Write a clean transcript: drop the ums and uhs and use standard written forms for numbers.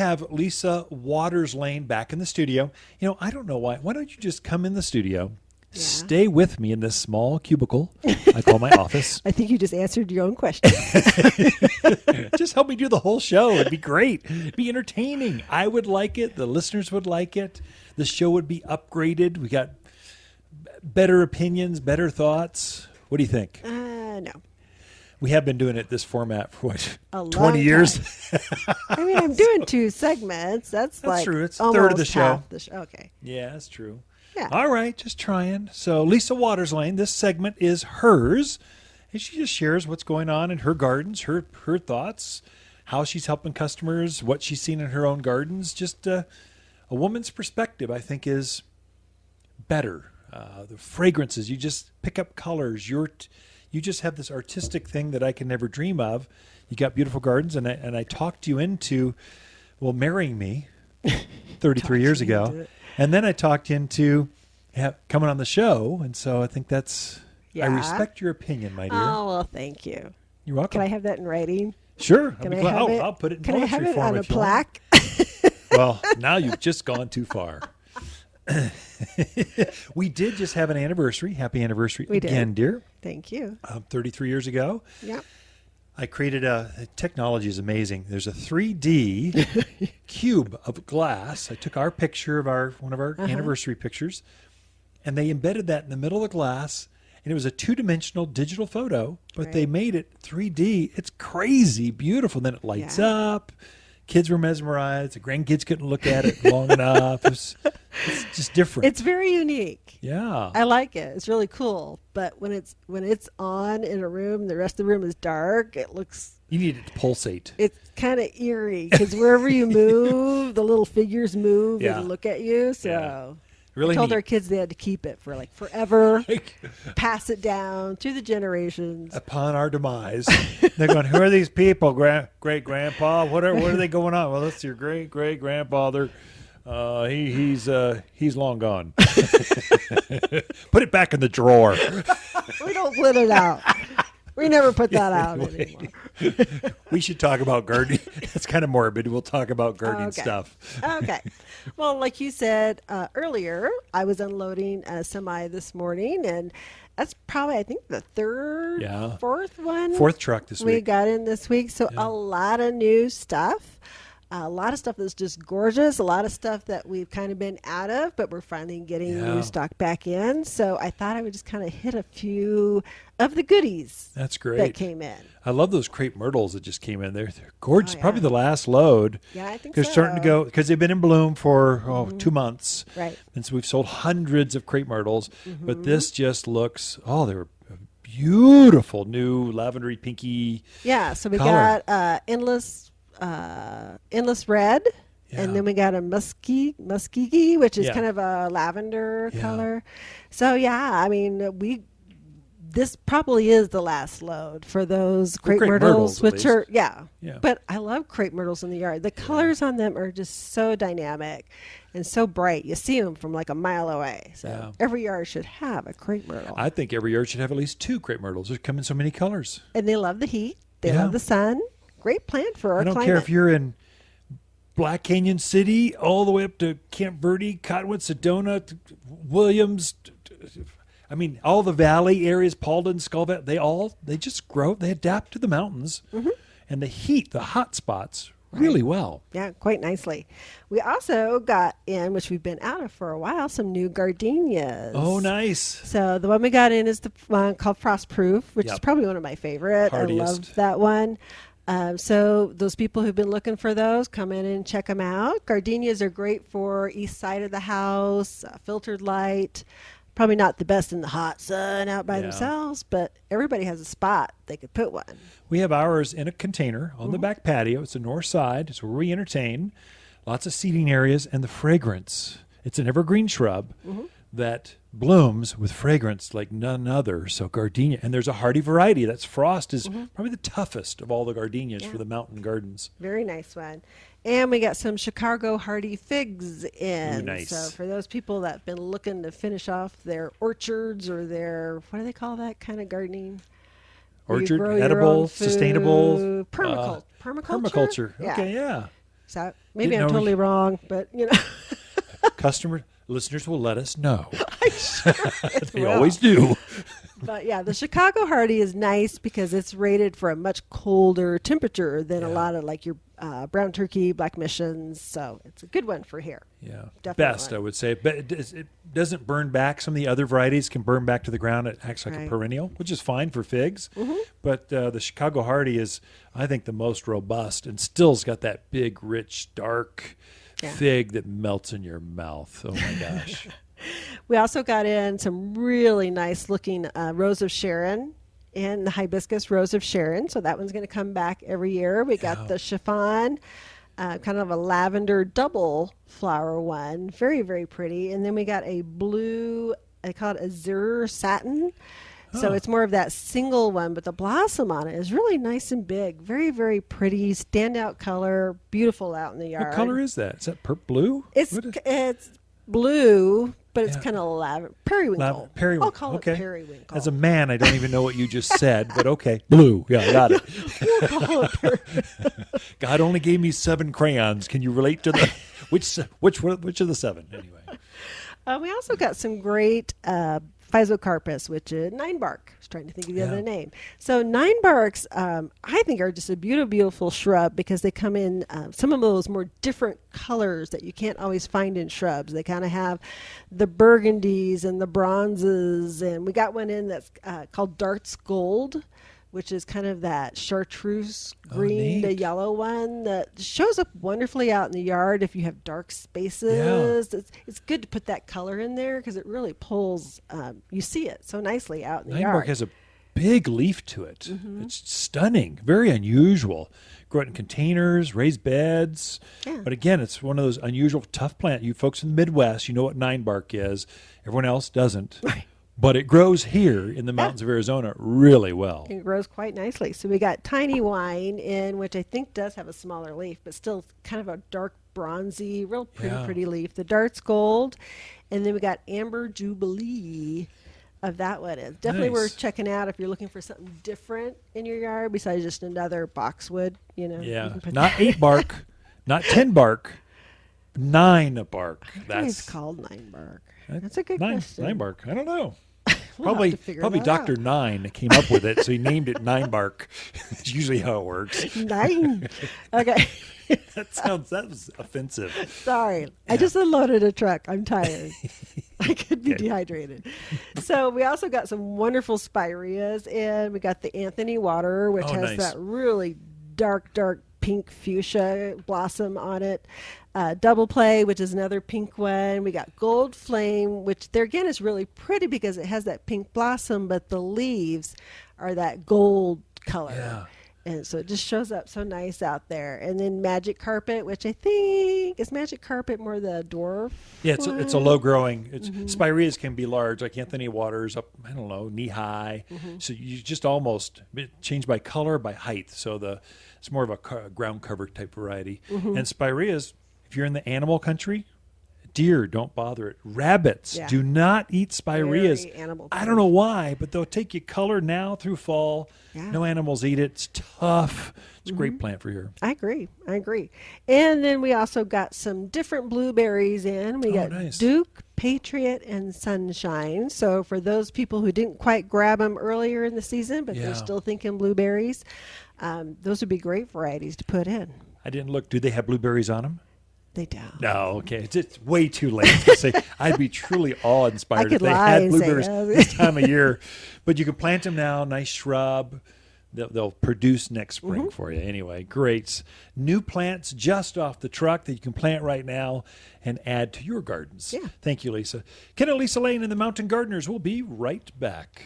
have Lisa Waterslane back in the studio. I don't know why. Why don't you just come in the studio, stay with me in this small cubicle I call my office. I think you just answered your own question. Just help me do the whole show. It'd be great. It'd be entertaining. I would like it. The listeners would like it. The show would be upgraded. We got better opinions, better thoughts. What do you think? No. We have been doing it this format for what, A 20 years? I mean, I'm doing 2 segments. That's like true. It's a third of the show. half the show. Okay. Yeah, that's true. Yeah. All right, just trying. So Lisa Waterslane, this segment is hers. And she just shares what's going on in her gardens, her thoughts, how she's helping customers, what she's seen in her own gardens. Just a woman's perspective, I think, is better. The fragrances, you just pick up colors. You just have this artistic thing that I can never dream of. You got beautiful gardens, and I talked you into, marrying me 33 years ago. And then I talked you into coming on the show. And so I think that's, I respect your opinion, my dear. Oh, well, thank you. You're welcome. Can I have that in writing? Sure. I'll put it in Can I poetry have it form on a if you want. plaque? Well, now you've just gone too far. We did just have an anniversary. Happy anniversary again, dear. Thank you. 33 years ago. Yeah. I created technology is amazing. There's a 3D cube of glass. I took our picture of one of our anniversary pictures, and they embedded that in the middle of the glass, and it was a 2-dimensional digital photo, but they made it 3D. It's crazy beautiful. Then it lights up. Kids were mesmerized. The grandkids couldn't look at it long enough. It's just different. It's very unique. Yeah. I like it. It's really cool. But when it's on in a room, the rest of the room is dark. It looks. You need it to pulsate. It's kind of eerie because wherever you move, the little figures move and look at you. So really I told our kids they had to keep it for forever, pass it down through the generations. Upon our demise, they're going, who are these people, great grandpa? What are they going on? Well, that's your great grandfather. He's long gone. Put it back in the drawer. We don't split it out. We never put that out anymore. We should talk about gardening. That's kind of morbid. We'll talk about gardening stuff. Okay. Well, like you said earlier, I was unloading a semi this morning, and that's probably, I think, the fourth truck this week. We got in this week. So a lot of new stuff. A lot of stuff that's just gorgeous. A lot of stuff that we've kind of been out of, but we're finally getting new stock back in. So I thought I would just kind of hit a few of the goodies. That's great. That came in. I love those Crape Myrtles that just came in. They're gorgeous. Probably the last load. Yeah, I think so. They're starting to go, because they've been in bloom for 2 months. Right. And so we've sold hundreds of Crape Myrtles. But this just looks, they're beautiful new lavendery pinky so we color. got endless red, and then we got a muskegee, which is kind of a lavender color. So I mean, this probably is the last load for those Crape Myrtles, which are But I love Crape Myrtles in the yard. The colors on them are just so dynamic and so bright. You see them from like a mile away. So every yard should have a Crape Myrtle. I think every yard should have at least 2 Crape Myrtles. They come in so many colors, and they love the heat. They love the sun. Great plant for our climate. I don't care if you're in Black Canyon City all the way up to Camp Verde, Cottonwood, Sedona, Williams. I mean, all the valley areas, Paulden, Skull Valley, they just grow. They adapt to the mountains and the heat, the hot spots really well. Yeah, quite nicely. We also got in, which we've been out of for a while, some new gardenias. Oh, nice. So the one we got in is the one called Frostproof, which is probably one of my favorite. Hardiest. I love that one. So those people who've been looking for those, come in and check them out. Gardenias are great for east side of the house, filtered light. Probably not the best in the hot sun out by themselves, but everybody has a spot they could put one. We have ours in a container on the back patio. It's the north side. It's where we entertain. Lots of seating areas and the fragrance. It's an evergreen shrub that blooms with fragrance like none other. So gardenia. And there's a hardy variety. That's Frost is probably the toughest of all the gardenias for the mountain gardens. Very nice one. And we got some Chicago Hearty figs in. Ooh, nice. So for those people that have been looking to finish off their orchards or their, what do they call that kind of gardening? Orchard, edible, sustainable. Permaculture. Permaculture. Okay, works out. Maybe Didn't I'm know- totally wrong, but Listeners will let us know. I'm sure it They will. always do. But yeah, the Chicago Hearty is nice because it's rated for a much colder temperature than a Yeah. lot of like your brown turkey, black missions. So it's a good one for here. Yeah, Definitely. best I would say. But it doesn't burn back. Some of the other varieties can burn back to the ground. It acts like a Right. perennial, which is fine for figs. Mm-hmm. But the Chicago Hearty is, I think, the most robust and still's got that big, rich, dark Yeah. fig that melts in your mouth. Oh my gosh! We also got in some really nice looking Rose of Sharon and the hibiscus Rose of Sharon. So that one's going to come back every year. We got Yeah. the chiffon, kind of a lavender double flower one. Very, very pretty. And then we got a blue, I call it azure satin. So Oh. it's more of that single one, but the blossom on it is really nice and big. Very, very pretty, standout color, beautiful out in the yard. What color is that? Is that blue? It's What is- it's blue, but it's Yeah. kind of lavender. Periwinkle. periwinkle. I'll call Okay. it periwinkle. As a man, I don't even know what you just said, but okay. Blue. Yeah, I got it. We'll call it God only gave me 7 crayons. Can you relate to the which of the 7 anyway? We also got some great Physocarpus, which is Ninebark. I was trying to think of the Yeah. other name. So Ninebarks, I think, are just a beautiful, beautiful shrub because they come in some of those more different colors that you can't always find in shrubs. They kind of have the burgundies and the bronzes, and we got one in that's called Darts Gold, which is kind of that chartreuse green, the neat. yellow one that shows up wonderfully out in the yard if you have dark spaces. It's good to put that color in there because it really pulls, you see it so nicely out in the Ninebark yard. has a big leaf to it. Mm-hmm. It's stunning, very unusual. Grow it in containers, raised beds. Yeah. But again, it's one of those unusual, tough plant. You folks in the Midwest, you know what Ninebark is. Everyone else doesn't. Right. But it grows here in the mountains of Arizona really well. It grows quite nicely. So we got tiny wine in, which I think does have a smaller leaf, but still kind of a dark bronzy, real pretty, Yeah. pretty leaf. The Darts Gold. And then we got Amber Jubilee of that one. It's definitely Nice. worth checking out if you're looking for something different in your yard besides just another boxwood, you know. you Yeah. can put Not that- 8 bark, not 10 bark, 9 bark. I think That's it's called Ninebark. That's a good 9 question. bark. I don't know. We'll have to figure Probably that Dr. out. Nine came up with it, so he named it Ninebark. It's usually how it works. 9. Okay. That was offensive. Sorry. I just unloaded a truck. I'm tired. I could be dehydrated. So we also got some wonderful spireas, and we got the Anthony Water, which Oh, has nice. that really dark, dark pink fuchsia blossom on it. Double Play, which is another pink one. We got Gold Flame, which there again is really pretty because it has that pink blossom, but the leaves are that gold color. Yeah. And so it just shows up so nice out there. And then Magic Carpet, which I think is Magic Carpet more the dwarf. Yeah, it's a one? low growing. Mm-hmm. Spireas can be large, like Anthony Waters up, I don't know, knee high. Mm-hmm. So you just almost change by color, by height. So it's more of a ground cover type variety. Mm-hmm. And Spireas, if you're in the animal country, deer, don't bother it. Rabbits, Yeah. do not eat Spireas. Very animal I don't know why, but they'll take you color now through fall. Yeah. No animals eat it. It's tough. It's a Mm-hmm. great plant for here. I agree. And then we also got some different blueberries in. We got nice. Duke, Patriot, and Sunshine. So for those people who didn't quite grab them earlier in the season, but Yeah. they're still thinking blueberries, those would be great varieties to put in. I didn't look. Do they have blueberries on them? They don't. No, okay. It's way too late to say. I'd be truly awe-inspired I if could they lie had and say, blueberries "Oh." this time of year. But you can plant them now. Nice shrub. They'll produce next spring for you. Anyway, great. New plants just off the truck that you can plant right now and add to your gardens. Yeah. Thank you, Lisa. Ken and Lisa Lane and the Mountain Gardeners will be right back.